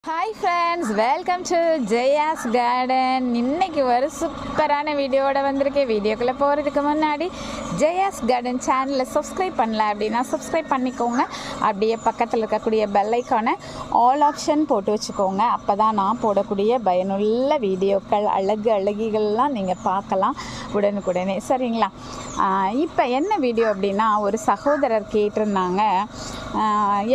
Hi friends, welcome to Jaya's garden. இன்றைக்கி ஒரு சூப்பரான வீடியோவோட வந்திருக்கேன். வீடியோக்குள்ளே போகிறதுக்கு முன்னாடி ஜெயாஸ் கார்டன் சேனலை சப்ஸ்கிரைப் பண்ணல அப்படின்னா சப்ஸ்கிரைப் பண்ணிக்கோங்க. அப்படியே பக்கத்தில் இருக்கக்கூடிய பெல் ஐக்கானை ஆல் ஆப்ஷன் போட்டு வச்சுக்கோங்க. அப்போ தான் நான் போடக்கூடிய பயனுள்ள வீடியோக்கள், அழகிகள்லாம் நீங்கள் பார்க்கலாம் உடனுக்குடனே. சரிங்களா? இப்போ என்ன வீடியோ அப்படின்னா, ஒரு சகோதரர் கேட்டிருந்தாங்க,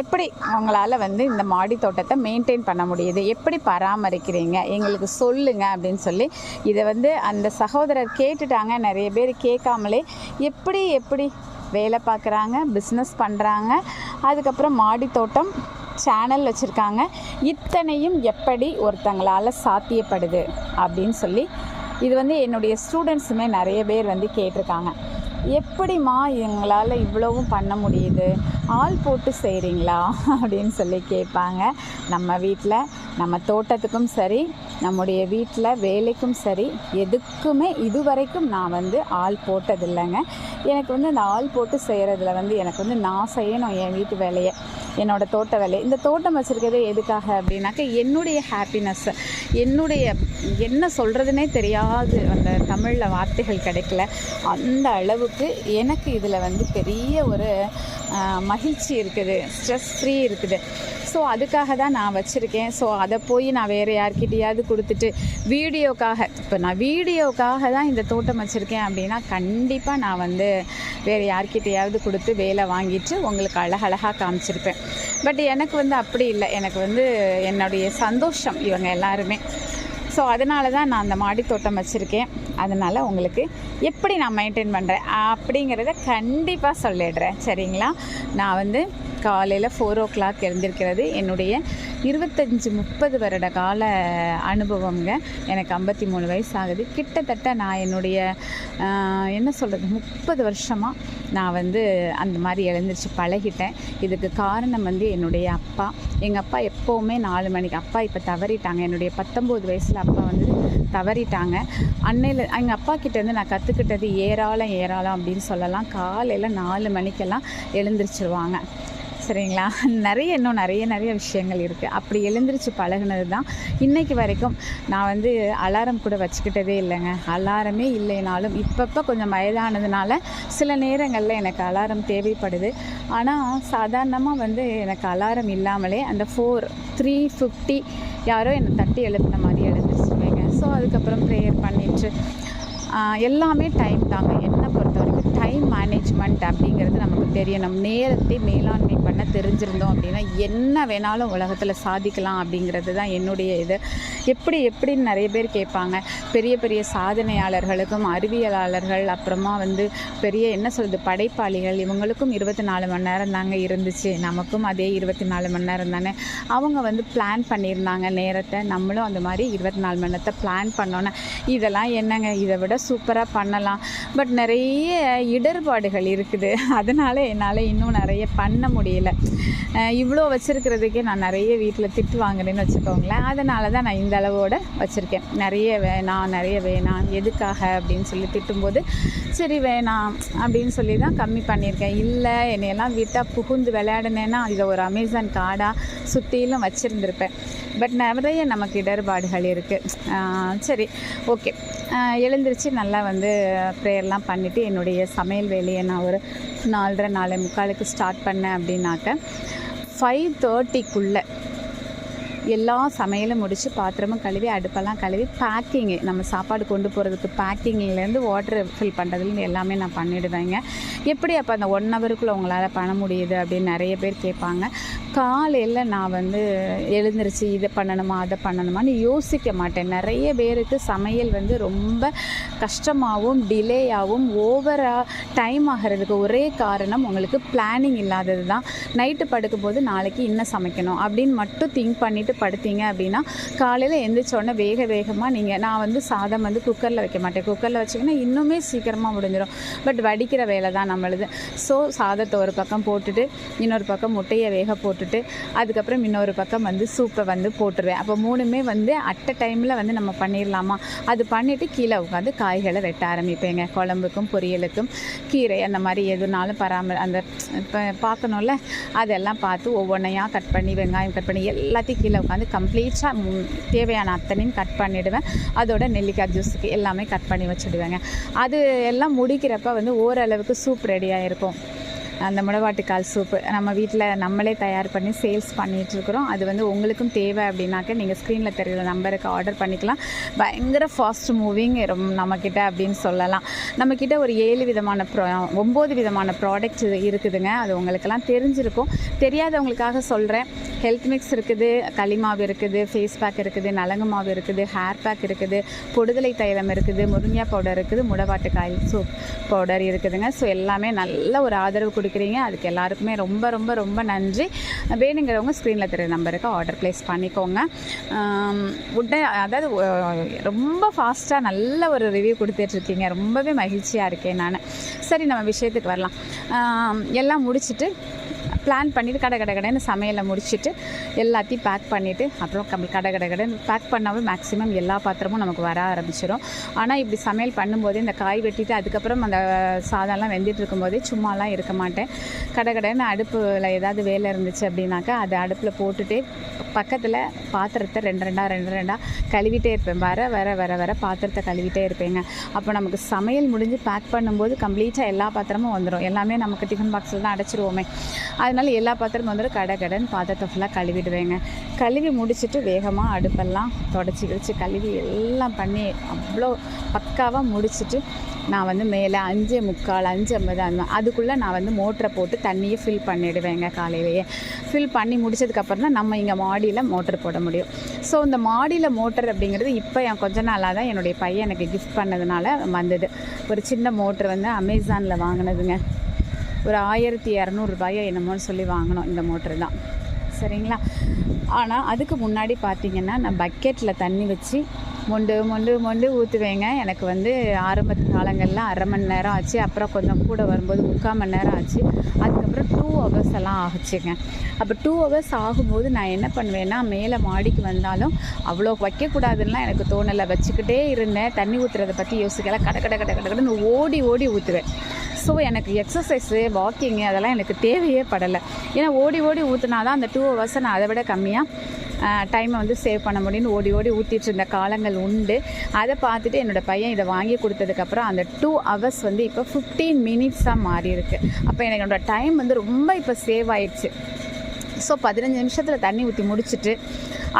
எப்படி அவங்களால இந்த மாடி தோட்டத்தை மெயின்டைன் பண்ண முடியுது, எப்படி பராமரிக்கிறீங்க, எங்களுக்கு சொல்லுங்கள் அப்படின்னு சொல்லி இதை அந்த சகோதரர் கேட்டுட்டாங்க. நிறைய பேர் கேட்காமலே எப்படி வேலை பார்க்குறாங்க, பிஸ்னஸ் பண்ணுறாங்க, அதுக்கப்புறம் மாடி தோட்டம் சேனல் வச்சுருக்காங்க, இத்தனையும் எப்படி ஒருத்தங்களால் சாத்தியப்படுது அப்படின்னு சொல்லி இது என்னுடைய ஸ்டூடெண்ட்ஸுமே நிறைய பேர் கேட்டிருக்காங்க. எப்படிம்மா எங்களால் இவ்வளவும் பண்ண முடியுது, ஆள் போட்டு செய்கிறீங்களா அப்படின்னு சொல்லி கேட்பாங்க. நம்ம வீட்டில், நம்ம தோட்டத்துக்கும் சரி, நம்முடைய வீட்டில் வேலைக்கும் சரி, எதுக்குமே இதுவரைக்கும் நான் ஆள் போட்டதில்லைங்க. எனக்கு இந்த ஆள் போட்டு செய்கிறதுல எனக்கு நான் செய்யணும் என் வீட்டு வேலையை, என்னோடய தோட்ட வேலையை. இந்த தோட்டம் வச்சுருக்கிறது எதுக்காக அப்படின்னாக்க, என்னுடைய ஹாப்பினஸ், என்னுடைய என்ன சொல்கிறதுனே தெரியாது, அந்த தமிழில் வார்த்தைகள் கிடைக்கல, அந்த அளவுக்கு எனக்கு இதில் பெரிய ஒரு மகிழ்ச்சி இருக்குது, ஸ்ட்ரெஸ் ஃப்ரீ இருக்குது. ஸோ அதுக்காக தான் நான் வச்சுருக்கேன். ஸோ அதை போய் நான் வேறு யார்கிட்டையாவது கொடுத்துட்டு வீடியோக்காக, இப்போ நான் வீடியோக்காக தான் இந்த தோட்டம் வச்சுருக்கேன் அப்படின்னா கண்டிப்பாக நான் வேறு யார்கிட்டையாவது கொடுத்து வேலை வாங்கிட்டு உங்களுக்கு அழகழகாக காமிச்சிருப்பேன். பட் எனக்கு அப்படி இல்லை. எனக்கு என்னுடைய சந்தோஷம் இவங்க எல்லாருமே. ஸோ அதனால தான் நான் அந்த மாடி தோட்டம் வச்சுருக்கேன். அதனால் உங்களுக்கு எப்படி நான் மெயின்டைன் பண்ணுறேன் அப்படிங்கிறத கண்டிப்பாக சொல்லிடுறேன். சரிங்களா? நான் காலையில் 4 o'clock எழுந்திருக்கிறது என்னுடைய 25-30 வருட கால அனுபவங்க. எனக்கு 53 வயசு ஆகுது. கிட்டத்தட்ட நான் என்னுடைய என்ன சொல்கிறது, 30 வருஷமாக நான் அந்த மாதிரி எழுந்திரிச்சு பழகிட்டேன். இதுக்கு காரணம் என்னுடைய அப்பா. எங்கள் அப்பா எப்போவுமே 4 மணிக்கு, அப்பா இப்போ தவறிட்டாங்க, என்னுடைய 19 வயசில் அப்பா தவறிட்டாங்க. அன்னையில் எங்கள் அப்பா கிட்டேருந்து நான் கற்றுக்கிட்டது ஏராளம் அப்படின்னு சொல்லலாம். காலையில் 4 மணிக்கெல்லாம் எழுந்திரிச்சிருவாங்க. சரிங்களா? இன்னும் நிறைய விஷயங்கள் இருக்குது. அப்படி எழுந்திரிச்சு பழகினது தான் இன்றைக்கி வரைக்கும். நான் அலாரம் கூட வச்சுக்கிட்டதே இல்லைங்க. அலாரமே இல்லைனாலும் இப்பப்போ கொஞ்சம் வயதானதுனால சில நேரங்களில் எனக்கு அலாரம் தேவைப்படுது. ஆனால் சாதாரணமாக எனக்கு அலாரம் இல்லாமலே அந்த 3:50 யாரோ என்னை தட்டி எழுப்பின மாதிரி எழுந்திரிச்சுவேங்க. ஸோ அதுக்கப்புறம் ப்ரேயர் பண்ணிட்டு எல்லாமே டைம் தாங்க. என்னை பொறுத்த வரைக்கும் டைம் மேனேஜ்மெண்ட் அப்படிங்கிறது நமக்கு தெரியணும். நேரத்தை மேலாண்மை பண்ண தெரிஞ்சிருந்தோம் அப்படின்னா என்ன வேணாலும் உலகத்தில் சாதிக்கலாம் அப்படிங்கிறது தான் என்னுடைய இது. எப்படின்னு நிறைய பேர் கேட்பாங்க. பெரிய சாதனையாளர்களுக்கும், அறிவியலாளர்கள், அப்புறமா பெரிய என்ன சொல்கிறது, படைப்பாளிகள், இவங்களுக்கும் 24 மணி நேரம் தாங்க இருந்துச்சு. நமக்கும் அதே 24 மணி நேரம் தானே. அவங்க பிளான் பண்ணியிருந்தாங்க நேரத்தை. நம்மளும் அந்த மாதிரி 24 மணி நேரத்தை பிளான் பண்ணோன்னே இதெல்லாம் என்னங்க, இதை விட சூப்பராக பண்ணலாம். பட் நிறைய இடர்பாடுகள் இருக்குது. அதனால் என்னால் இன்னும் நிறைய பண்ண முடியல. இவ்வளோ வச்சுருக்கிறதுக்கே நான் நிறைய வீட்டில் திட்டு வாங்குறேன்னு வச்சுக்கோங்களேன். அதனால தான் நான் இந்த அளவோடு வச்சுருக்கேன். நிறைய வேணாம் எதுக்காக அப்படின்னு சொல்லி திட்டும்போது சரி வேணாம் அப்படின்னு சொல்லி தான் கம்மி பண்ணியிருக்கேன். இல்லை என்னையெல்லாம் விட்டால் புகுந்து விளையாடினேன்னா இதை ஒரு அமேசான் காடாக சுற்றிலும் வச்சுருந்துருப்பேன். பட் நிறைய நமக்கு இடர்பாடுகள் இருக்குது. சரி, ஓகே. எழுந்திரிச்சு நல்லா ப்ரேயர்லாம் பண்ணிவிட்டு என்னுடைய சமையல் வேலையை நான் ஒரு 4:30-4:45 ஸ்டார்ட் பண்ணேன் அப்படின்னாக்க 5:30க்குள்ளே எல்லா சமையலும் முடித்து, பாத்திரமும் கழுவி, அடுப்பெல்லாம் கழுவி, பேக்கிங்கு, நம்ம சாப்பாடு கொண்டு போகிறதுக்கு பேக்கிங்லேருந்து வாட்டர் ஃபில் பண்ணுறதுலேருந்து எல்லாமே நான் பண்ணிவிடுவேங்க. எப்படி அப்போ அந்த 1 ஹவருக்குள்ளே உங்களால் பண்ண முடியுது அப்படின்னு நிறைய பேர் கேட்பாங்க. காலையில் நான் எழுந்திரிச்சு இதை பண்ணணுமா அதை பண்ணணுமான்னு யோசிக்க மாட்டேன். நிறைய பேருக்கு சமையல் ரொம்ப கஷ்டமாகவும் டிலேயாகவும் ஓவராக டைம் ஆகிறதுக்கு ஒரே காரணம் உங்களுக்கு பிளானிங் இல்லாதது தான். நைட்டு படுக்கும்போது நாளைக்கு இன்னும் சமைக்கணும் அப்படின்னு மட்டும் திங்க் பண்ணிவிட்டு படுத்தீங்க அப்படின்னா காலையில் எழுந்திரிச்சோடனே வேகமாக நான் சாதம் குக்கரில் வைக்க மாட்டேன். குக்கரில் வச்சிங்கன்னா இன்னுமே சீக்கிரமாக முடிஞ்சிடும். பட் வடிக்கிற வேலை தான் நம்மளுது. ஸோ சாதத்தை ஒரு பக்கம் போட்டுட்டு, இன்னொரு பக்கம் முட்டையை வேக போட்டுட்டு, அதுக்கப்புறம் இன்னொரு பக்கம் சூப்பை போட்டுருவேன். அப்போ 3மே அட் டைமில் நம்ம பண்ணிடலாமா, அது பண்ணிவிட்டு கீழே உட்காந்து காய்களை வெட்ட ஆரம்பிப்பேங்க. குழம்புக்கும் பொரியலுக்கும் கீரை அந்த மாதிரி எதுனாலும் அந்த இப்போ பார்க்கணும்ல, அதெல்லாம் பார்த்து ஒவ்வொன்றையாக கட் பண்ணி, வெங்காயம் கட் பண்ணி எல்லாத்தையும் கீழே மேலே உட்காந்து கம்ப்ளீட்டாக தேவையான அத்தனையும் கட் பண்ணிவிடுவேன். அதோட நெல்லிக்காய் ஜூஸுக்கு எல்லாமே கட் பண்ணி வச்சுடுவேங்க. அது எல்லாம் முடிக்கிறப்ப வந்து ஓரளவுக்கு சூப் ரெடியாக இருக்கும். அந்த முடவாட்டுக்கால் சூப்பு நம்ம வீட்டில் நம்மளே தயார் பண்ணி சேல்ஸ் பண்ணிகிட்ருக்குறோம். அது வந்து உங்களுக்கும் தேவை அப்படின்னாக்க நீங்கள் ஸ்க்ரீனில் தெரிகிற நம்பருக்கு ஆர்டர் பண்ணிக்கலாம். பயங்கர ஃபாஸ்ட் மூவிங் நம்மக்கிட்ட அப்படின்னு சொல்லலாம். நம்மக்கிட்ட ஒரு 9 விதமான ப்ராடக்ட்ஸ் இருக்குதுங்க. அது உங்களுக்கெல்லாம் தெரிஞ்சிருக்கும். தெரியாதவங்களுக்காக சொல்கிறேன். ஹெல்த் மிக்ஸ் இருக்குது, களிமாவு இருக்குது, ஃபேஸ் பேக் இருக்குது, நலங்கு மாவு இருக்குது, ஹேர் பேக் இருக்குது, பொடுதலை தைலம் இருக்குது, முருங்கா பவுடர் இருக்குது, முடவாட்டுக்காய் சூப் பவுடர் இருக்குதுங்க. ஸோ எல்லாமே நல்ல ஒரு ஆதரவு கொடுக்குறீங்க. அதுக்கு எல்லாருக்குமே ரொம்ப ரொம்ப ரொம்ப நன்றி. வேணுங்கிறவங்க ஸ்க்ரீனில் தெரியுற நம்பருக்கு ஆர்டர் ப்ளேஸ் பண்ணிக்கோங்க. அதாவது ரொம்ப ஃபாஸ்ட்டாக நல்ல ஒரு ரிவ்யூ கொடுத்துட்ருக்கீங்க. ரொம்பவே மகிழ்ச்சியாக இருக்கேன் நான். சரி, நம்ம விஷயத்துக்கு வரலாம். எல்லாம் முடிச்சுட்டு பிளான் பண்ணிவிட்டு கடைன்னு சமையலை முடிச்சுட்டு எல்லாத்தையும் பேக் பண்ணிவிட்டு அப்புறம் கடைன்னு பேக் பண்ணாவே மேக்ஸிமம் எல்லா பாத்திரமும் நமக்கு வர ஆரம்பிச்சிடும். ஆனால் இப்படி சமையல் பண்ணும்போதே இந்த காய் வெட்டிட்டு அதுக்கப்புறம் அந்த சாதம்லாம் வெந்துட்டு இருக்கும்போதே சும்மாலாம் இருக்க மாட்டேன். கடைன்னு அடுப்பில் ஏதாவது வேலை இருந்துச்சு அப்படின்னாக்கா அதை அடுப்பில் போட்டுகிட்டே பக்கத்தில் பாத்திரத்தை ரெண்டாக கழுவிட்டே இருப்பேன். வர பாத்திரத்தை கழுவிட்டே இருப்பேங்க. அப்போ நமக்கு சமையல் முடிஞ்சு பேக் பண்ணும்போது கம்ப்ளீட்டாக எல்லா பாத்திரமும் வந்துடும். எல்லாமே நமக்கு டிஃபன் பாக்ஸில் தான் அடைச்சிருவோமே. அதனால எல்லா பாத்திரமும் வந்துடும். கடைன்னு பாத்திரத்தை ஃபுல்லாக கழுவிடுவேங்க. கழுவி முடிச்சுட்டு வேகமாக அடுப்பெல்லாம் தொடச்சி கிழிச்சு கழுவி எல்லாம் பண்ணி அவ்வளோ பக்காவாக முடிச்சுட்டு நான் வந்து மேலே 5:45 5:50 அதுக்குள்ளே நான் வந்து மோட்டரை போட்டு தண்ணியை ஃபில் பண்ணிவிடுவேங்க. காலையிலேயே ஃபில் பண்ணி முடிச்சதுக்கப்புறம் தான் நம்ம இங்கே மாடியில் மோட்டர் போட முடியும். ஸோ இந்த மாடியில் மோட்டர் அப்படிங்கிறது இப்போ கொஞ்ச நாளாக தான் என்னுடைய பையன் எனக்கு கிஃப்ட் பண்ணதுனால வந்தது. ஒரு சின்ன மோட்டர் வந்து அமேசானில் வாங்கினதுங்க. ஒரு 1200 ரூபாயோ என்னமோன்னு சொல்லி வாங்கினோம் இந்த மோட்ரு தான். சரிங்களா? ஆனால் அதுக்கு முன்னாடி பார்த்திங்கன்னா நான் பக்கெட்டில் தண்ணி வச்சு மொண்டு ஊற்றுவேங்க. எனக்கு வந்து ஆரம்ப காலங்களில் 1/2 மணி நேரம் ஆச்சு. அப்புறம் கொஞ்சம் கூட வரும்போது 3/4 மணி நேரம் ஆச்சு. அதுக்கப்புறம் 2 ஹவர்ஸ் எல்லாம் ஆகுச்சுங்க. அப்போ 2 ஹவர்ஸ் ஆகும்போது நான் என்ன பண்ணுவேன்னா, மேலே மாடிக்கு வந்தாலும் அவ்வளோ வைக்கக்கூடாதுன்னா எனக்கு தோணலை. வச்சுக்கிட்டே இருந்தேன். தண்ணி ஊற்றுறதை பற்றி யோசிக்கல. கடன்னு ஓடி ஊற்றுவேன். ஸோ எனக்கு எக்ஸசைஸு, வாக்கிங்கு அதெல்லாம் எனக்கு தேவையே படலை. ஏன்னா ஓடி ஊற்றுனா தான் அந்த 2 ஹவர்ஸை நான் அதை விட கம்மியாக டைமை வந்து சேவ் பண்ண முடியும்னு ஓடி ஊற்றிட்டு இருந்த காலங்கள் உண்டு. அதை பார்த்துட்டு என்னோடய பையன் இதை வாங்கி கொடுத்ததுக்கப்புறம் அந்த 2 ஹவர்ஸ் வந்து இப்போ 15 மினிட்ஸாக மாறி இருக்குது. அப்போ என்னோடய டைம் வந்து ரொம்ப இப்போ சேவ் ஆயிடுச்சு. ஸோ 15 நிமிஷத்தில் தண்ணி ஊற்றி முடிச்சுட்டு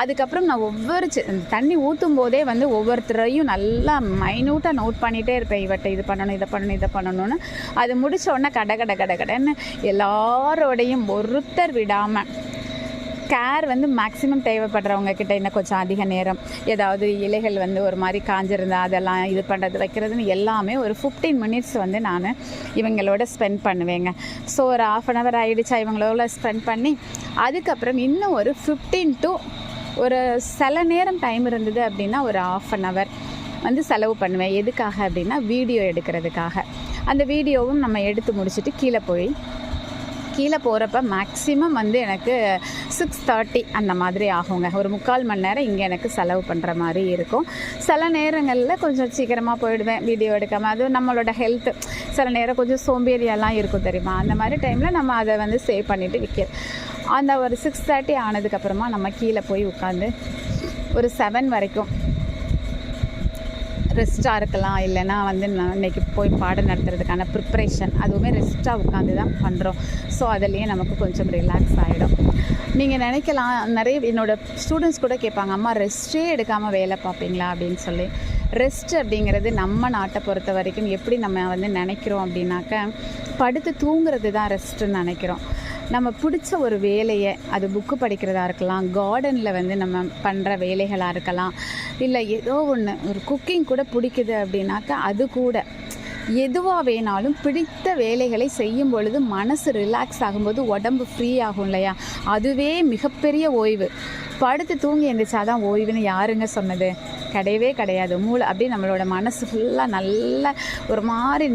அதுக்கப்புறம் நான் தண்ணி ஊற்றும் போதே வந்து ஒவ்வொருத்தரையும் நல்லா மைன்யூட்டாக நோட் பண்ணிகிட்டே இருப்பேன். இதை பண்ணணும்னு. அது முடித்த உடனே கடன்னு எல்லாரோடையும் ஒருத்தர் விடாமல் கேர் வந்து மேக்ஸிமம் தேவைப்படுறவங்க கிட்ட இன்னும் கொஞ்சம் அதிக நேரம் ஏதாவது இலைகள் வந்து ஒரு மாதிரி காஞ்சிருந்தா அதெல்லாம் இது பண்ணுறது வைக்கிறதுன்னு எல்லாமே ஒரு 15 மினிட்ஸ் வந்து நான் இவங்களோட ஸ்பெண்ட் பண்ணுவேங்க. ஸோ ஒரு 1/2 hour ஆகிடுச்சா இவங்களோட ஸ்பெண்ட் பண்ணி அதுக்கப்புறம் இன்னும் ஒரு 15 to ஒரு சில நேரம் டைம் இருந்தது அப்படின்னா ஒரு 1/2 hour வந்து செலவு பண்ணுவேன். எதுக்காக அப்படின்னா வீடியோ எடுக்கிறதுக்காக. அந்த வீடியோவும் நம்ம எடுத்து முடிச்சுட்டு கீழே போகிறப்ப மேக்ஸிமம் வந்து எனக்கு 6:30 அந்த மாதிரி ஆகுங்க. ஒரு 3/4 மணி நேரம் இங்கே எனக்கு செலவு பண்ணுற மாதிரி இருக்கும். சில நேரங்களில் கொஞ்சம் சீக்கிரமாக போயிடுவேன் வீடியோ எடுக்காமல். அது நம்மளோட ஹெல்த்து சில நேரம் கொஞ்சம் சோம்பேறியெல்லாம் இருக்கும் தெரியுமா. அந்த மாதிரி டைமில் நம்ம அதை வந்து சேவ் பண்ணிவிட்டு அந்த ஒரு 6:30 ஆனதுக்கப்புறமா நம்ம கீழே போய் உட்காந்து ஒரு 7 வரைக்கும் ரெஸ்ட்டாக இருக்கலாம். இல்லைனா வந்து நான் இன்றைக்கி போய் பாடம் நடத்துறதுக்கான ப்ரிப்ரேஷன் அதுவுமே ரெஸ்ட்டாக உட்காந்து தான் பண்ணுறோம். ஸோ அதுலேயே நமக்கு கொஞ்சம் ரிலாக்ஸ் ஆகிடும். நீங்கள் நினைக்கலாம், நிறைய என்னோடய ஸ்டூடெண்ட்ஸ் கூட கேட்பாங்க, அம்மா ரெஸ்ட்டே எடுக்காமல் வேலை பார்ப்பீங்களா அப்படின்னு சொல்லி. ரெஸ்ட் அப்படிங்கிறது நம்ம நாட்டை பொறுத்த வரைக்கும் எப்படி நம்ம வந்து நினைக்கிறோம் அப்படின்னாக்க, படுத்து தூங்குறது தான் ரெஸ்ட்டுன்னு நினைக்கிறோம். நம்ம பிடிச்ச ஒரு வேலையை, அது புக்கு படிக்கிறதா இருக்கலாம், கார்டனில் வந்து நம்ம பண்ணுற வேலைகளாக இருக்கலாம், இல்லை ஏதோ ஒன்று ஒரு குக்கிங் கூட பிடிக்குது அப்படின்னாக்கா அது கூட எதுவாக வேணாலும் பிடித்த வேலைகளை செய்யும் பொழுது மனசு ரிலாக்ஸ் ஆகும்போது உடம்பு ஃப்ரீ ஆகும் இல்லையா, அதுவே மிகப்பெரிய ஓய்வு. படுத்து தூங்கி எழுந்திரிச்சாதான் ஓய்வுன்னு யாருங்க சொன்னது? கிடையவே கிடையாது. மூளை அப்படியே நம்மளோட மனசு ஃபுல்லாக நல்ல ஒரு மாதிரி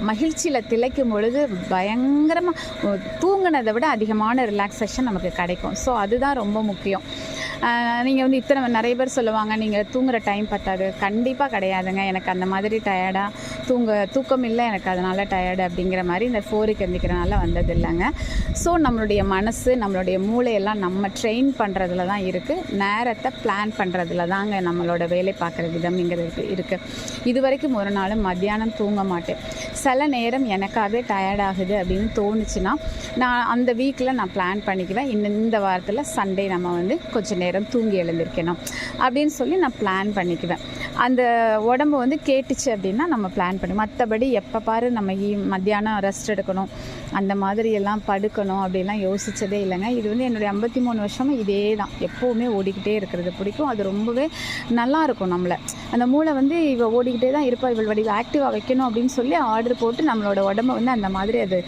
மகிழ்ச்சியில் திளைக்கும் பொழுது பயங்கரமாக தூங்கினதை விட அதிகமான ரிலாக்ஸேஷன் நமக்கு கிடைக்கும். ஸோ அதுதான் ரொம்ப முக்கியம். நீங்கள் வந்து நிறைய பேர் சொல்லுவாங்க நீங்கள் தூங்குகிற டைம் பத்தாது. கண்டிப்பாக கிடையாதுங்க. எனக்கு அந்த மாதிரி டயர்டாக தூக்கம் இல்லை எனக்கு, அதனால் டயர்டு அப்படிங்கிற மாதிரி இந்த 4க்கு எந்திக்கிறனால வந்தது இல்லைங்க. ஸோ நம்மளுடைய மனசு, நம்மளுடைய மூளையெல்லாம் நம்ம ட்ரெயின் பண்ணுறதுல தான் இருக்குது. நேரத்தை பிளான் பண்ணுறதுல தாங்க நம்மளோட வேலை பார்க்குற விதம்ங்கிறது இருக்குது. இது வரைக்கும் ஒரு நாளும் மத்தியானம் தூங்க மாட்டேன். சில நேரம் எனக்காகவே டயர்டாகுது அப்படின்னு தோணுச்சுன்னா நான் அந்த வீக்கில் நான் பிளான் பண்ணிக்குவேன், இந்த வாரத்தில் சண்டே நம்ம வந்து கொஞ்சம் நேரம் தூங்கி எழுந்திருக்கணும் அப்படின்னு சொல்லி நான் பிளான் பண்ணிக்குவேன். அந்த உடம்பு வந்து கேட்டுச்சு அப்படின்னா நம்ம பிளான் பண்ணி, மற்றபடி எப்போ பாரு நம்ம மத்தியானம் ரெஸ்ட் எடுக்கணும், அந்த மாதிரி எல்லாம் படுக்கணும் அப்படிலாம் யோசித்ததே இல்லைங்க. இது வந்து என்னுடைய 53 வருஷமும் இதே தான், எப்போவுமே ஓடிக்கிட்டே இருக்கிறது பிடிக்கும். அது ரொம்பவே நல்லாயிருக்கும். நம்மளை அந்த மூளை வந்து இவள் ஓடிக்கிட்டே தான் இருப்பா, இவள் வடிவ ஆக்டிவாக வைக்கணும் அப்படின்னு சொல்லி ஆர்டர் போட்டு நம்மளோட உடம்பை வந்து அந்த மாதிரி அது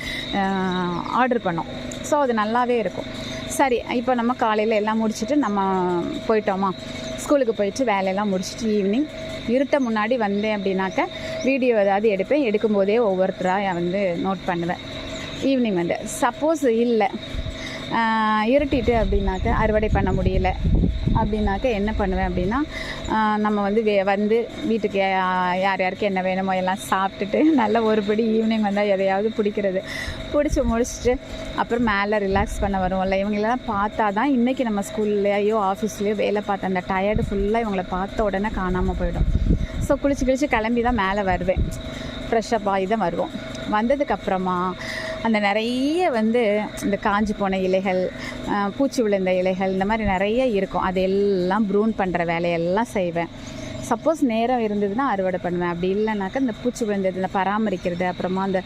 ஆர்டர் பண்ணோம். ஸோ அது நல்லாவே இருக்கும். சரி, இப்போ நம்ம காலையில் எல்லாம் முடிச்சுட்டு நம்ம போயிட்டோமா, ஸ்கூலுக்கு போயிட்டு வேலையெல்லாம் முடிச்சுட்டு ஈவினிங் இருட்ட முன்னாடி வந்தேன் அப்படின்னாக்க வீடியோ ஏதாவது எடுப்பேன். எடுக்கும்போதே ஒவ்வொருத்தராக வந்து நோட் பண்ணுவேன். ஈவினிங் வந்து சப்போஸ் இல்லை இருட்டிட்டு அப்படின்னாக்க அறுவடை பண்ண முடியல அப்படின்னாக்க என்ன பண்ணுவேன் அப்படின்னா, நம்ம வந்து வந்து வீட்டுக்கு யார் யாருக்கு என்ன வேணுமோ எல்லாம் சாப்பிட்டுட்டு நல்ல ஒருபடி ஈவினிங் வந்தால் எதையாவது பிடிக்கிறது பிடிச்சி முடிச்சுட்டு அப்புறம் மேலே ரிலாக்ஸ் பண்ண வருவோம்ல. இவங்களெல்லாம் பார்த்தா தான் இன்றைக்கி நம்ம ஸ்கூல்லையோ ஆஃபீஸ்லேயோ வேலை பார்த்த அந்த டயர்டு ஃபுல்லாக இவங்களை பார்த்த உடனே காணாமல் போயிடும். ஸோ குளிச்சு கிளம்பி தான் மேலே வருவேன். ஃப்ரெஷ்ஷப் ஆகி தான் வருவோம். வந்ததுக்கப்புறமா அந்த நிறைய வந்து இந்த காஞ்சி போன இலைகள், பூச்சி விழுந்த இலைகள், இந்த மாதிரி நிறைய இருக்கும். அதெல்லாம் ப்ரூன் பண்ணுற வேலையெல்லாம் செய்வேன். சப்போஸ் நேரம் இருந்ததுன்னா அறுவடை பண்ணுவேன். அப்படி இல்லைனாக்கா இந்த பூச்சி விழுந்தது இந்த பராமரிக்கிறது, அப்புறமா அந்த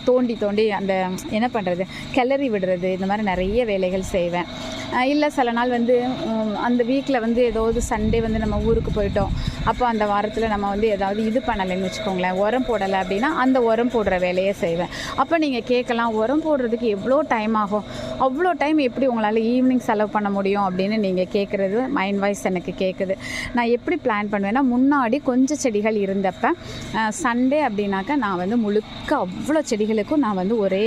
தோண்டி அந்த என்ன பண்ணுறது, கிளறி விடுறது, இந்த மாதிரி நிறைய வேலைகள் செய்வேன். இல்லை சில நாள் வந்து அந்த வீக்கில் வந்து ஏதாவது சண்டே வந்து நம்ம ஊருக்கு போயிட்டோம், அப்போ அந்த வாரத்தில் நம்ம வந்து ஏதாவது இது பண்ணலைன்னு வச்சுக்கோங்களேன், உரம் போடலை அப்படின்னா அந்த உரம் போடுற வேலையை செய்வேன். அப்போ நீங்கள் கேட்கலாம், உரம் போடுறதுக்கு எவ்வளோ டைம் ஆகும், அவ்வளோ டைம் எப்படி உங்களால் ஈவினிங் செலவு பண்ண முடியும் அப்படின்னு நீங்கள் கேட்குறது மைண்ட் வாய்ஸ் எனக்கு கேட்குது. நான் எப்படி பிளான் பண்ணுவேன்னா, முன்னாடி கொஞ்சம் செடிகள் இருந்தப்போ சண்டே அப்படின்னாக்கா நான் வந்து முழுக்க அவ்வளோ செடிகளுக்கும் நான் வந்து ஒரு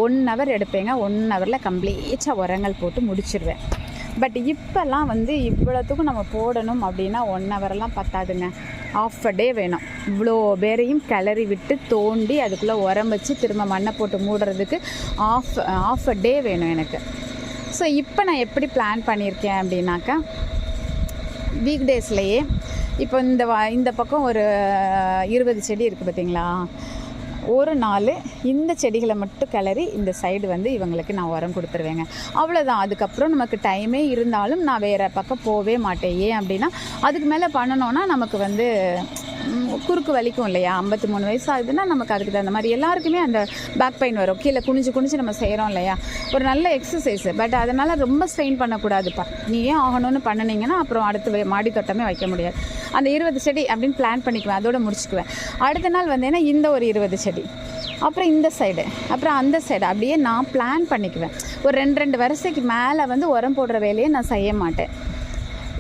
1 ஹவர் எடுப்பேங்க. 1 ஹவரில் கம்ப்ளீட்டாக உரங்கள் போட்டு முடிச்சிடுவேன். பட் இப்போல்லாம் வந்து இவ்வளோத்துக்கும் நம்ம போடணும் அப்படின்னா 1 ஹவரெல்லாம் பத்தாதுங்க, ½ a டே வேணும். இவ்வளோ பேரையும் கிளறி விட்டு தோண்டி அதுக்குள்ளே உரம் வச்சு திரும்ப மண்ணை போட்டு மூடுறதுக்கு ½ a டே வேணும் எனக்கு. ஸோ இப்போ நான் எப்படி பிளான் பண்ணியிருக்கேன் அப்படின்னாக்கா, வீக் டேஸ்லேயே இப்போ இந்த பக்கம் ஒரு 20 செடி இருக்குது பார்த்தீங்களா, ஒரு நாள் இந்த செடிகளை மட்டும் கிளறி இந்த சைடு வந்து இவங்களுக்கு நான் உரம் கொடுத்துருவேங்க. அவ்வளோதான். அதுக்கப்புறம் நமக்கு டைமே இருந்தாலும் நான் வேறு பக்கம் போகவே மாட்டேன். ஏன் அப்படின்னா அதுக்கு மேலே பண்ணணுன்னா நமக்கு வந்து குறுக்கு வலிக்கும் இல்லையா. 53 வயசு ஆகுதுன்னா நமக்கு அதுக்கு தகுந்த மாதிரி எல்லாருக்குமே அந்த பேக் பெயின் வரும். கீழே குனிஞ்சு நம்ம செய்கிறோம் இல்லையா, ஒரு நல்ல எக்ஸசைஸு. பட் அதனால் ரொம்ப ஸ்ட்ரெயின் பண்ணக்கூடாதுப்பா. நீ ஏன் ஆகணும்னு பண்ணினீங்கன்னா அப்புறம் அடுத்து மாடி தோட்டமே வைக்க முடியாது. அந்த 20 செடி அப்படின்னு பிளான் பண்ணிக்குவேன், அதோடு முடிச்சுக்குவேன். அடுத்த நாள் வந்தேன்னா இந்த ஒரு 20 செடி, அப்புறம் இந்த சைடு, அப்புறம் அந்த சைடு, அப்படியே நான் பிளான் பண்ணிக்குவேன். ஒரு 2 வரிசைக்கு மேலே வந்து உரம் போடுற வேலையை நான் செய்ய மாட்டேன்.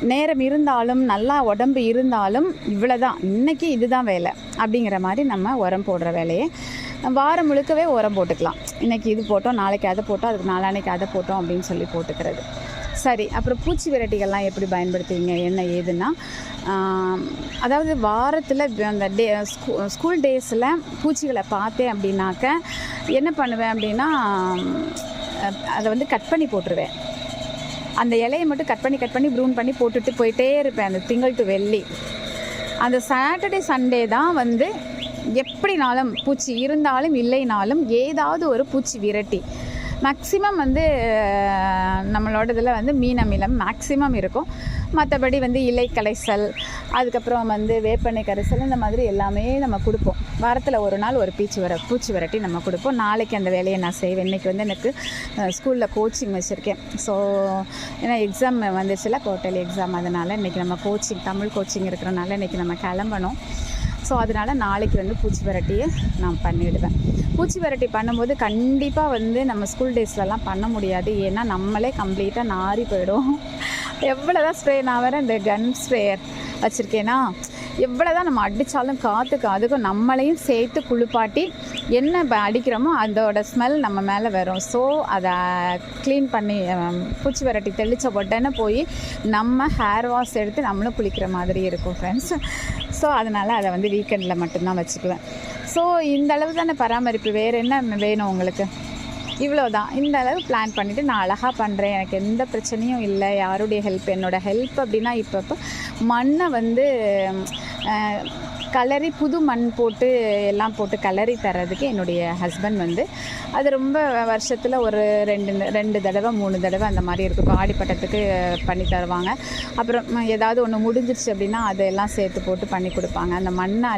நேரம் இருந்தாலும் நல்லா உடம்பு இருந்தாலும் இவ்வளோதான், இன்றைக்கி இதுதான் வேலை அப்படிங்கிற மாதிரி நம்ம உரம் போடுற வேலையை வாரம் முழுக்கவே உரம் போட்டுக்கலாம். இன்றைக்கி இது போட்டோம், நாளைக்கு அதை போட்டோம், அதுக்கு நாளான்னைக்கு அதை போட்டோம் அப்படின்னு சொல்லி போட்டுக்கிறது. சரி, அப்புறம் பூச்சி விரட்டிகள்லாம் எப்படி பயன்படுத்துவீங்க என்ன ஏதுன்னா, அதாவது வாரத்தில் அந்த ஸ்கூல் டேஸில் பூச்சிகளை பார்த்தேன் அப்படின்னாக்க என்ன பண்ணுவேன் அப்படின்னா, அதை வந்து கட் பண்ணி போட்டுருவேன். அந்த இலையை மட்டும் கட் பண்ணி ப்ரூன் பண்ணி போட்டுட்டு போயிட்டே இருப்பேன். அந்த திங்கள் டு வெள்ளி, அந்த சாட்டர்டே சண்டே தான் வந்து எப்படினாலும் பூச்சி இருந்தாலும் இல்லைனாலும் ஏதாவது ஒரு பூச்சி விரட்டி. மேக்ஸிமம் வந்து நம்மளோட இதில் வந்து மீன் அமிலம் மேக்ஸிமம் இருக்கும். மற்றபடி வந்து இலை கலைசல், அதுக்கப்புறம் வந்து வேப்பெண்ணெய் கரைசல், இந்த மாதிரி எல்லாமே நம்ம கொடுப்போம். வாரத்தில் ஒரு நாள் ஒரு பூச்சி விரட்டி நம்ம கொடுப்போம். நாளைக்கு அந்த வேலையை நான் செய்வேன். இன்றைக்கி வந்து எனக்கு ஸ்கூலில் கோச்சிங் வச்சுருக்கேன். ஸோ ஏன்னா எக்ஸாம் வந்துச்சுல, குவார்ட்டர்லி எக்ஸாம், அதனால் இன்றைக்கி நம்ம தமிழ் கோச்சிங் இருக்கிறனால இன்றைக்கி நம்ம கிளம்பணும். ஸோ அதனால் நாளைக்கு வந்து பூச்சி விரட்டியை நான் பண்ணிவிடுவேன். பூச்சி விரட்டி பண்ணும்போது கண்டிப்பாக வந்து நம்ம ஸ்கூல் டேஸ்லலாம் பண்ண முடியாது. ஏன்னா நம்மளே கம்ப்ளீட்டாக நாறி போயிடும். எவ்வளோ தான் ஸ்ப்ரே, நான் வேறு இந்த கன் ஸ்ப்ரேயர் வச்சுருக்கேன்னா, எவ்வளோ தான் நம்ம அடித்தாலும் காற்றுக்கு அதுக்கும் நம்மளையும் சேர்த்து குளிப்பாட்டி என்ன அடிக்கிறோமோ அதோட ஸ்மெல் நம்ம மேலே வரும். ஸோ அதை க்ளீன் பண்ணி பூச்சி விரட்டி தெளித்த உடனே போய் நம்ம ஹேர் வாஷ் எடுத்து நம்மளும் குளிக்கிற மாதிரி இருக்கும் ஃப்ரெண்ட்ஸ். ஸோ அதனால் அதை வந்து வீக்கெண்டில் மட்டும்தான் வச்சுக்குவேன். ஸோ இந்த அளவு தானே பராமரிப்பு, வேறு என்ன வேணும் உங்களுக்கு? இவ்வளோ தான். இந்த அளவு பிளான் பண்ணிவிட்டு நான் அழகாக பண்ணுறேன். எனக்கு எந்த பிரச்சனையும் இல்லை. யாருடைய ஹெல்ப், என்னோடய ஹெல்ப் அப்படின்னா இப்போ மண்ணை வந்து கலரி, புது மண் போட்டு எல்லாம் போட்டு கலரி தர்றதுக்கு என்னுடைய ஹஸ்பண்ட் வந்து அது ரொம்ப வருஷத்தில் ஒரு 2 தடவை 3 தடவை அந்த மாதிரி இருக்கும். இப்போ ஆடிப்பட்டத்துக்கு பண்ணி தருவாங்க. அப்புறம் ஏதாவது ஒன்று முடிஞ்சிருச்சு அப்படின்னா அதெல்லாம் சேர்த்து போட்டு பண்ணி கொடுப்பாங்க. அந்த மண்ணை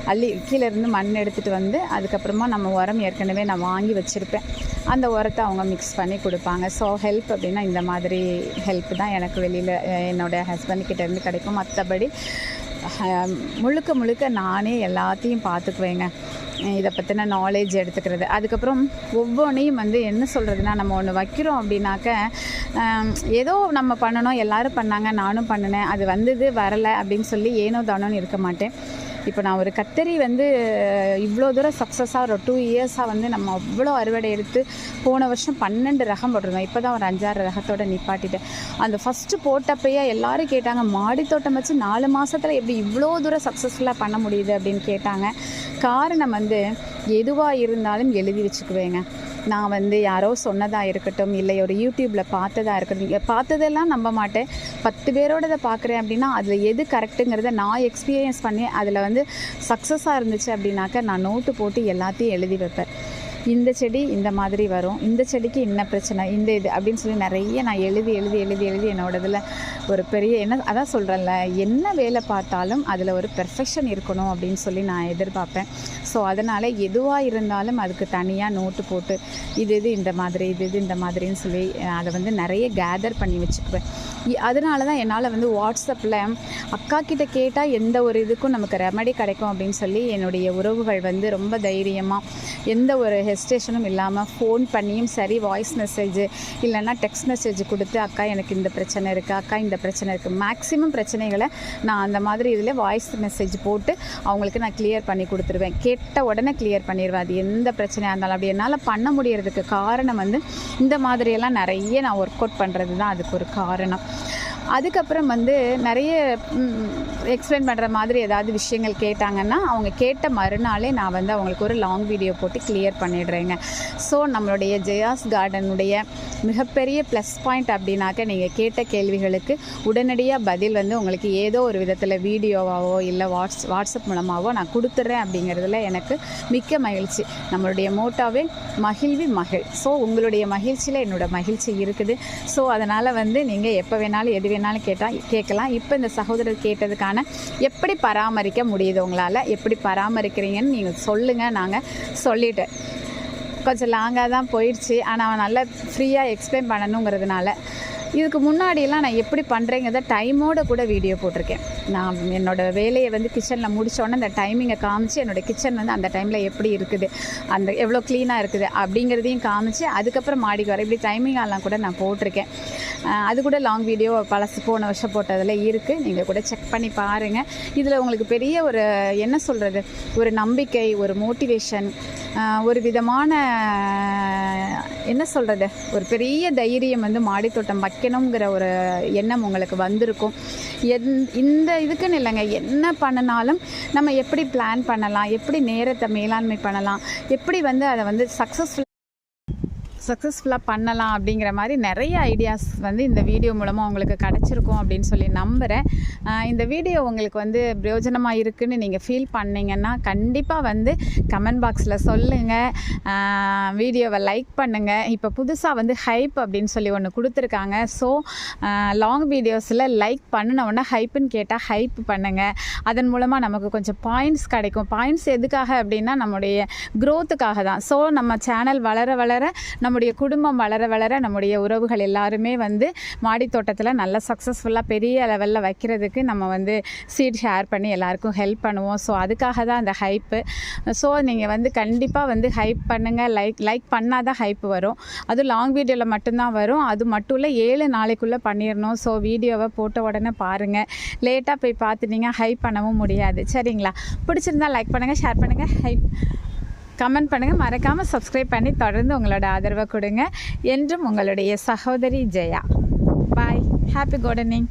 அள்ளி கீழேருந்து மண் எடுத்துகிட்டு வந்து அதுக்கப்புறமா நம்ம உரம் ஏற்கனவே நான் வாங்கி வச்சுருப்பேன், அந்த உரத்தை அவங்க மிக்ஸ் பண்ணி கொடுப்பாங்க. ஸோ ஹெல்ப் அப்படின்னா இந்த மாதிரி ஹெல்ப் தான் எனக்கு வெளியில் என்னோடய ஹஸ்பண்ட்கிட்டேருந்து கிடைக்கும். மற்றபடி முழுக்க நானே எல்லாத்தையும் பார்த்துக்குவேங்க. இதை பற்றின நாலேஜ் எடுத்துக்கிறது. அதுக்கப்புறம் ஒவ்வொன்றையும் வந்து என்ன சொல்கிறதுனா, நம்ம ஒன்று வைக்கிறோம் அப்படின்னாக்க ஏதோ நம்ம பண்ணணும், எல்லோரும் பண்ணாங்க நானும் பண்ணினேன், அது வந்தது வரலை அப்படின்னு சொல்லி ஏனோ தானோன்னு இருக்க மாட்டேன். இப்போ நான் ஒரு கத்தரி வந்து இவ்வளோ தூரம் சக்ஸஸாக ஒரு 2 இயர்ஸாக வந்து நம்ம அவ்வளோ அறுவடை எடுத்து போன வருஷம் 12 ரகம் போட்டிருந்தோம். இப்போ தான் ஒரு 5-6 ரகத்தோடு நிப்பாட்டிட்டேன். அந்த ஃபஸ்ட்டு போட்டப்பையே எல்லோரும் கேட்டாங்க, மாடி தோட்டம் வச்சு 4 மாதத்தில் எப்படி இவ்வளோ தூரம் சக்ஸஸ்ஃபுல்லாக பண்ண முடியுது அப்படின்னு கேட்டாங்க. காரணம் வந்து எதுவாக இருந்தாலும் எழுதி வச்சுக்குவேங்க. நான் வந்து யாரோ சொன்னதாக இருக்கட்டும், இல்லை ஒரு யூடியூப்பில் பார்த்ததாக இருக்கட்டும், பார்த்ததெல்லாம் நம்ப மாட்டேன். 10 பேரோடதை பார்க்குறேன் அப்படின்னா அதில் எது கரெக்டுங்கிறத நான் எக்ஸ்பீரியன்ஸ் பண்ணி அதில் வந்து சக்ஸஸாக இருந்துச்சு அப்படின்னாக்க நான் நோட்டு போட்டு எல்லாத்தையும் எழுதி வைப்பேன். இந்த செடி இந்த மாதிரி வரும், இந்த செடிக்கு என்ன பிரச்சனை, இந்த இது அப்படின்னு சொல்லி நிறைய நான் எழுதி என்னோடதில் ஒரு பெரிய அதான் சொல்கிறேன்ல, என்ன வேலை பார்த்தாலும் அதில் ஒரு பெர்ஃபெக்ஷன் இருக்கணும் அப்படின்னு சொல்லி நான் எதிர்பார்ப்பேன். ஸோ அதனால் எதுவாக இருந்தாலும் அதுக்கு தனியாக நோட்டு போட்டு இது இந்த மாதிரி இது இந்த மாதிரின்னு சொல்லி அதை வந்து நிறைய கேதர் பண்ணி வச்சுக்குவேன். அதனால தான் என்னால் வந்து வாட்ஸ்அப்பில் அக்கா கிட்ட கேட்டால் எந்த ஒரு இதுக்கும் நமக்கு ரெமடி கிடைக்கும் அப்படின்னு சொல்லி என்னுடைய உறவுகள் வந்து ரொம்ப தைரியமாக எந்த ஒரு ஹெசிடேஷனும் இல்லாமல் ஃபோன் பண்ணியும் சரி, வாய்ஸ் மெசேஜ் இல்லைன்னா டெக்ஸ்ட் மெசேஜ் கொடுத்து அக்கா எனக்கு இந்த பிரச்சனை இருக்குது, அக்கா இந்த பிரச்சனை இருக்குது, மேக்ஸிமம் பிரச்சனைகளை நான் அந்த மாதிரி இதில் வாய்ஸ் மெசேஜ் போட்டு அவங்களுக்கு நான் கிளியர் பண்ணி கொடுத்துருவேன். கேட்ட உடனே கிளியர் பண்ணிடுவேன். அது எந்த பிரச்சனையாக இருந்தாலும் அப்படி என்னால் பண்ண முடியறதுக்கு காரணம் வந்து இந்த மாதிரியெல்லாம் நிறைய நான் ஒர்க் அவுட் பண்ணுறது தான் அதுக்கு ஒரு காரணம். அதுக்கப்புறம் வந்து நிறைய எக்ஸ்பிளைன் பண்ணுற மாதிரி ஏதாவது விஷயங்கள் கேட்டாங்கன்னா அவங்க கேட்ட மறுநாளே நான் வந்து அவங்களுக்கு ஒரு லாங் வீடியோ போட்டு கிளியர் பண்ணிடுறேங்க. ஸோ நம்மளுடைய ஜெயாஸ் கார்டனுடைய மிகப்பெரிய ப்ளஸ் பாயிண்ட் அப்படின்னாக்க நீங்கள் கேட்ட கேள்விகளுக்கு உடனடியாக பதில் வந்து உங்களுக்கு ஏதோ ஒரு விதத்தில் வீடியோவாவோ இல்லை வாட்ஸ்அப் மூலமாகவோ நான் கொடுத்துட்றேன் அப்படிங்கிறதுல எனக்கு மிக்க மகிழ்ச்சி. நம்மளுடைய மோட்டாவே மகிழ்வி மகிழ். ஸோ உங்களுடைய மகிழ்ச்சியில் என்னோடய மகிழ்ச்சி இருக்குது. ஸோ அதனால் வந்து நீங்கள் எப்போ வேணாலும் எது வேணாலும் கேட்கலாம். இப்போ இந்த சகோதரர் கேட்டதுக்கான எப்படி பராமரிக்க முடியுது, உங்களால் எப்படி பராமரிக்கிறீங்கன்னு நீங்கள் சொல்லுங்கள். நாங்கள் சொல்லிட்டேன். கொஞ்சம் லாங்காக தான் போயிடுச்சு, ஆனால் அவன் நல்லா ஃப்ரீயாக எக்ஸ்பிளைன் பண்ணணுங்கிறதுனால. இதுக்கு முன்னாடியெல்லாம் நான் எப்படி பண்ணுறேங்கிறத டைமோடு கூட வீடியோ போட்டிருக்கேன். நான் என்னோடய வேலையை வந்து கிச்சனில் முடித்தோன்னே அந்த டைமிங்கை காமிச்சு என்னோடய கிச்சன் வந்து அந்த டைமில் எப்படி இருக்குது, அந்த எவ்வளோ க்ளீனாக இருக்குது அப்படிங்கிறதையும் காமிச்சு அதுக்கப்புறம் மாடிக்கு வர இப்படி டைமிங்கெல்லாம் கூட நான் போட்டிருக்கேன். அது கூட லாங் வீடியோ பழசு போன வருஷம் போட்டதில் இருக்குது, நீங்கள் கூட செக் பண்ணி பாருங்கள். இதில் உங்களுக்கு பெரிய ஒரு என்ன சொல்கிறது, ஒரு நம்பிக்கை, ஒரு மோட்டிவேஷன், ஒரு விதமான என்ன சொல்கிறது, ஒரு பெரிய தைரியம் வந்து மாடித்தோட்டம் வைக்கணுங்கிற ஒரு எண்ணம் உங்களுக்கு வந்திருக்கும். இந்த இதுக்குன்னு இல்லைங்க, என்ன பண்ணினாலும் நம்ம எப்படி பிளான் பண்ணலாம், எப்படி நேரத்தை மேலாண்மை பண்ணலாம், எப்படி வந்து அதை வந்து சக்ஸஸ்ஃபுல்லாக பண்ணலாம் அப்படிங்கிற மாதிரி நிறைய ஐடியாஸ் வந்து இந்த வீடியோ மூலமாக உங்களுக்கு கிடச்சிருக்கும் அப்படின்னு சொல்லி நம்புகிறேன். இந்த வீடியோ உங்களுக்கு வந்து பிரயோஜனமாக இருக்குதுன்னு நீங்கள் ஃபீல் பண்ணிங்கன்னா கண்டிப்பாக வந்து கமெண்ட் பாக்ஸில் சொல்லுங்கள். வீடியோவை லைக் பண்ணுங்கள். இப்போ புதுசாக வந்து ஹைப் அப்படின்னு சொல்லி ஒன்று கொடுத்துருக்காங்க. ஸோ லாங் வீடியோஸில் லைக் பண்ணினோன்னா ஹைப்புன்னு கேட்டால் ஹைப் பண்ணுங்கள். அதன் மூலமாக நமக்கு கொஞ்சம் பாயிண்ட்ஸ் கிடைக்கும். பாயிண்ட்ஸ் எதுக்காக அப்படின்னா நம்முடைய க்ரோத்துக்காக தான். ஸோ நம்ம சேனல் வளர வளர நம்முடைய குடும்பம் வளர வளர நம்முடைய உறவுகள் எல்லாருமே வந்து மாடித்தோட்டத்தில் நல்ல சக்ஸஸ்ஃபுல்லாக பெரிய லெவலில் வைக்கிறதுக்கு நம்ம வந்து சீட் ஷேர் பண்ணி எல்லாருக்கும் ஹெல்ப் பண்ணுவோம். ஸோ அதுக்காக தான் அந்த ஹைப்பு. ஸோ நீங்கள் வந்து கண்டிப்பாக வந்து ஹைப் பண்ணுங்கள். லைக் பண்ணால் தான் ஹைப் வரும். அதுவும் லாங் வீடியோவில் மட்டும்தான் வரும். அது மட்டும் இல்லை 7 நாளைக்குள்ளே பண்ணிடணும். ஸோ வீடியோவை போட்ட உடனே பாருங்கள். லேட்டாக போய் பார்த்துட்டீங்க ஹைப் பண்ணவும் முடியாது. சரிங்களா? பிடிச்சிருந்தால் லைக் பண்ணுங்கள், ஷேர் பண்ணுங்கள், கமெண்ட் பண்ணுங்கள். மறக்காமல் சப்ஸ்கிரைப் பண்ணி தொடர்ந்து உங்களோட ஆதரவை கொடுங்க. என்றும் உங்களுடைய சகோதரி ஜெயா. பாய். Happy gardening.